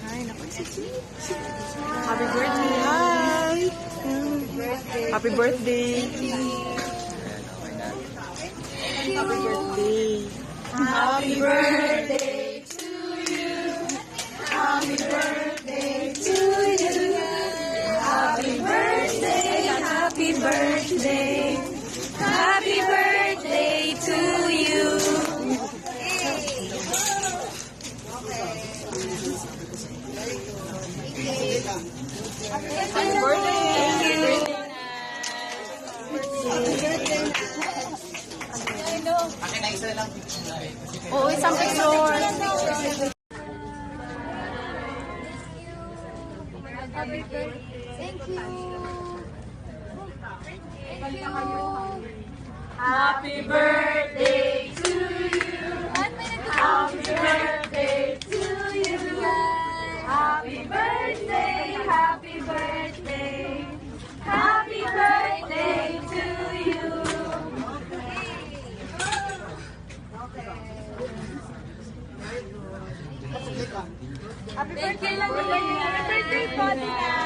Hi, naku, si Happy birthday, hi! Happy birthday! Happy birthday! Happy birthday to you. Happy birthday to you. Happy birthday, happy birthday. Happy birthday to you. Happy birthday! Akin na isa lang. Oo, isang picture. Happy birthday. Thank you. Thank you. Happy birthday to you. Happy birthday to you. Happy birthday, happy birthday. Happy birthday to you. Happy birthday lang. Happy birthday po, Tina.